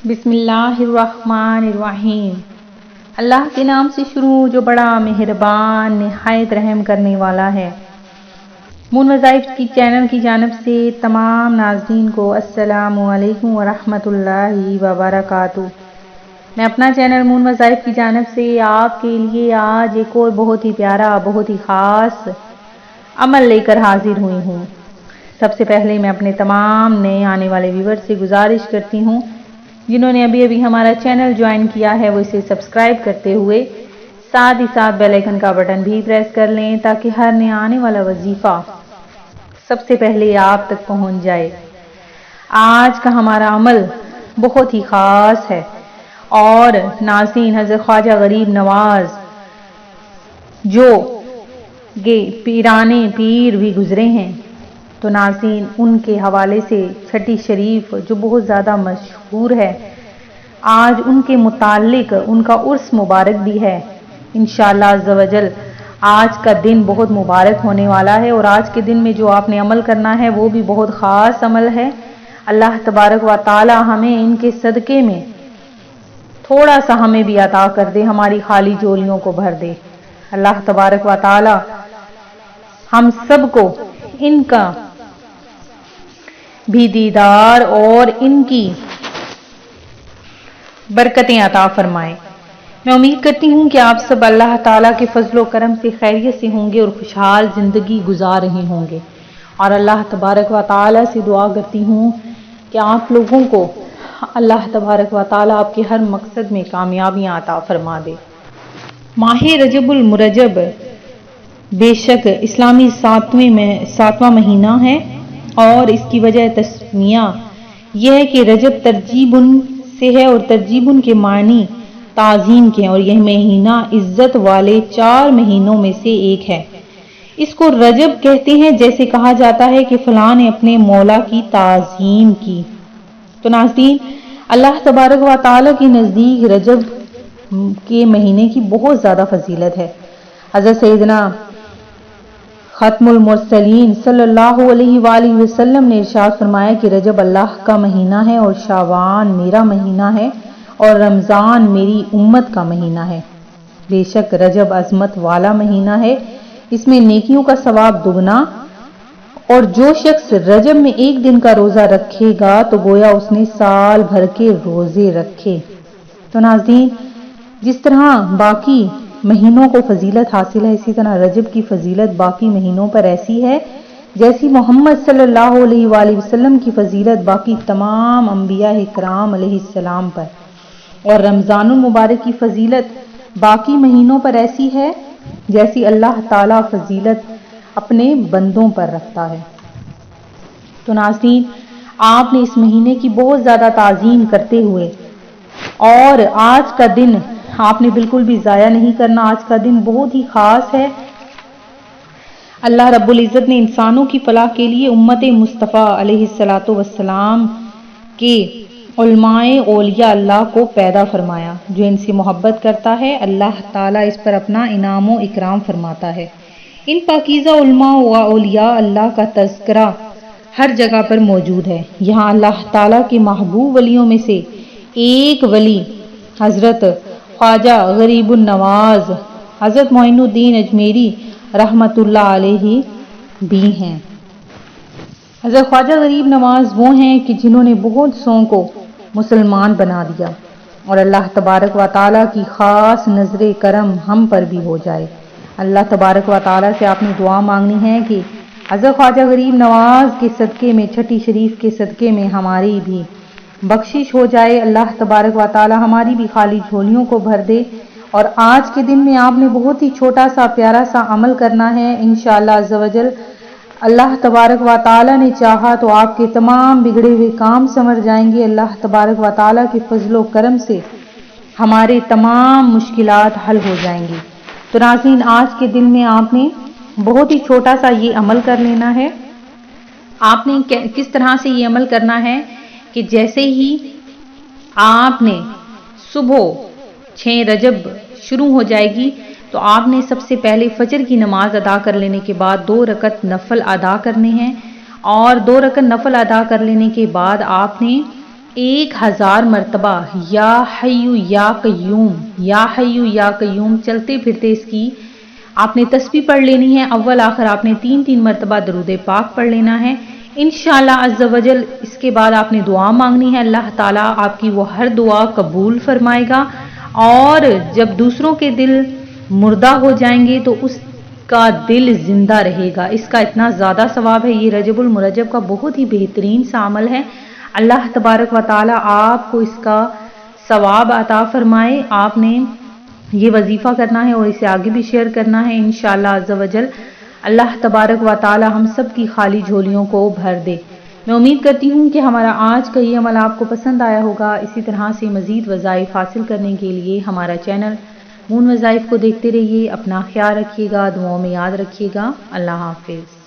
بسم اللہ الرحمن الرحیم۔ اللہ کے نام سے شروع جو بڑا مہربان نہایت رحم کرنے والا ہے۔ مون وظائف کی چینل کی جانب سے تمام ناظرین کو السلام علیکم ورحمۃ اللہ وبرکاتہ۔ میں اپنا چینل مون وظائف کی جانب سے آپ کے لیے آج ایک اور بہت ہی پیارا بہت ہی خاص عمل لے کر حاضر ہوئی ہوں۔ سب سے پہلے میں اپنے تمام نئے آنے والے ویور سے گزارش کرتی ہوں جنہوں نے ابھی ہمارا چینل جوائن کیا ہے وہ اسے سبسکرائب کرتے ہوئے ساتھ ہی ساتھ بیل آئیکن کا بٹن بھی پریس کر لیں تاکہ ہر نیا آنے والا وظیفہ سب سے پہلے آپ تک پہنچ جائے۔ آج کا ہمارا عمل بہت ہی خاص ہے اور ناظرین حضرت خواجہ غریب نواز جو پیرانے پیر بھی گزرے ہیں تو ناظرین ان کے حوالے سے چھٹی شریف جو بہت زیادہ مشہور ہے، آج ان کے متعلق ان کا عرس مبارک بھی ہے۔ انشاءاللہ عز و جل آج کا دن بہت مبارک ہونے والا ہے اور آج کے دن میں جو آپ نے عمل کرنا ہے وہ بھی بہت خاص عمل ہے۔ اللہ تبارک و تعالی ہمیں ان کے صدقے میں تھوڑا سا ہمیں بھی عطا کر دے، ہماری خالی جولیوں کو بھر دے۔ اللہ تبارک و تعالی ہم سب کو ان کا بھی دیدار اور ان کی برکتیں عطا فرمائے۔ میں امید کرتی ہوں کہ آپ سب اللہ تعالیٰ کے فضل و کرم سے خیریت سے ہوں گے اور خوشحال زندگی گزار رہے ہوں گے، اور اللہ تبارک و تعالیٰ سے دعا کرتی ہوں کہ آپ لوگوں کو اللہ تبارک و تعالیٰ آپ کے ہر مقصد میں کامیابیاں عطا فرما دے۔ ماہ رجب المرجب بے شک اسلامی ساتواں مہینہ ہے اور اس کی وجہ تسمیہ یہ ہے کہ رجب ترجیبن سے ہے اور ترجیبن کے معنی تعظیم کے ہیں اور یہ مہینہ عزت والے 4 مہینوں میں سے ایک ہے۔ اس کو رجب کہتے ہیں جیسے کہا جاتا ہے کہ فلاں نے اپنے مولا کی تعظیم کی۔ تو ناظرین اللہ تبارک و تعالی کے نزدیک رجب کے مہینے کی بہت زیادہ فضیلت ہے۔ حضرت سیدنا ختم المرسلین صلی اللہ علیہ وآلہ وسلم نے ارشاد فرمایا کہ رجب اللہ کا مہینہ ہے اور شعبان میرا مہینہ ہے اور رمضان میری امت کا مہینہ ہے۔ بے شک رجب عظمت والا مہینہ ہے، اس میں نیکیوں کا ثواب دگنا، اور جو شخص رجب میں ایک دن کا روزہ رکھے گا تو گویا اس نے سال بھر کے روزے رکھے۔ تو ناظرین جس طرح باقی مہینوں کو فضیلت حاصل ہے اسی طرح رجب کی فضیلت باقی مہینوں پر ایسی ہے جیسی محمد صلی اللہ علیہ وآلہ وسلم کی فضیلت باقی تمام انبیاء کرام علیہ السلام پر، اور رمضان المبارک کی فضیلت باقی مہینوں پر ایسی ہے جیسی اللہ تعالیٰ فضیلت اپنے بندوں پر رکھتا ہے۔ تو ناظرین آپ نے اس مہینے کی بہت زیادہ تعظیم کرتے ہوئے اور آج کا دن آپ نے بالکل بھی ضائع نہیں کرنا، آج کا دن بہت ہی خاص ہے۔ اللہ رب العزت نے انسانوں کی فلاح کے لیے امت مصطفیٰ علیہ السلام کے علماء اولیاء اللہ کو پیدا فرمایا۔ جو ان سے محبت کرتا ہے اللہ تعالیٰ اس پر اپنا انعام و اکرام فرماتا ہے۔ ان پاکیزہ علماء و اولیاء اللہ کا تذکرہ ہر جگہ پر موجود ہے۔ یہاں اللہ تعالیٰ کے محبوب ولیوں میں سے ایک ولی حضرت خواجہ غریب النواز حضرت معین الدین اجمیری رحمت اللہ علیہ بھی ہیں۔ حضرت خواجہ غریب نواز وہ ہیں کہ جنہوں نے بہت سوں کو مسلمان بنا دیا، اور اللہ تبارک و تعالیٰ کی خاص نظر کرم ہم پر بھی ہو جائے۔ اللہ تبارک و تعالیٰ سے آپ نے دعا مانگنی ہے کہ حضرت خواجہ غریب نواز کے صدقے میں چھٹی شریف کے صدقے میں ہماری بھی بخشش ہو جائے، اللہ تبارک و تعالی ہماری بھی خالی جھولیوں کو بھر دے۔ اور آج کے دن میں آپ نے بہت ہی چھوٹا سا پیارا سا عمل کرنا ہے، انشاءاللہ عز و جل اللہ تبارک و تعالی نے چاہا تو آپ کے تمام بگڑے ہوئے کام سنور جائیں گے۔ اللہ تبارک و تعالی کے فضل و کرم سے ہمارے تمام مشکلات حل ہو جائیں گی۔ تو ناظرین آج کے دن میں آپ نے بہت ہی چھوٹا سا یہ عمل کر لینا ہے۔ آپ نے کس طرح سے یہ عمل کرنا ہے کہ جیسے ہی آپ نے صبح 6 رجب شروع ہو جائے گی تو آپ نے سب سے پہلے فجر کی نماز ادا کر لینے کے بعد 2 رکعت نفل ادا کرنے ہیں، اور 2 رکعت نفل ادا کر لینے کے بعد آپ نے 1000 مرتبہ یا حیو یا قیوم چلتے پھرتے اس کی آپ نے تسبیح پڑھ لینی ہے. اول آخر آپ نے 3 مرتبہ درود پاک پڑھ لینا ہے. انشاءاللہ عز و جل اس کے بعد آپ نے دعا مانگنی ہے. اللہ تعالیٰ آپ کی وہ ہر دعا قبول فرمائے گا، اور جب دوسروں کے دل مردہ ہو جائیں گے تو اس کا دل زندہ رہے گا. اس کا اتنا زیادہ ثواب ہے. یہ رجب المرجب کا بہت ہی بہترین سا عمل ہے. اللہ تبارک و تعالیٰ آپ کو اس کا ثواب عطا فرمائے. آپ نے یہ وظیفہ کرنا ہے اور اسے آگے بھی شیئر کرنا ہے انشاءاللہ عز و جل. اللہ تبارک و تعالیٰ ہم سب کی خالی جھولیوں کو بھر دے. میں امید کرتی ہوں کہ ہمارا آج کا یہ عمل آپ کو پسند آیا ہوگا. اسی طرح سے مزید وظائف حاصل کرنے کے لیے ہمارا چینل مون وظائف کو دیکھتے رہیے. اپنا خیال رکھیے گا، دعاؤں میں یاد رکھیے گا. اللہ حافظ.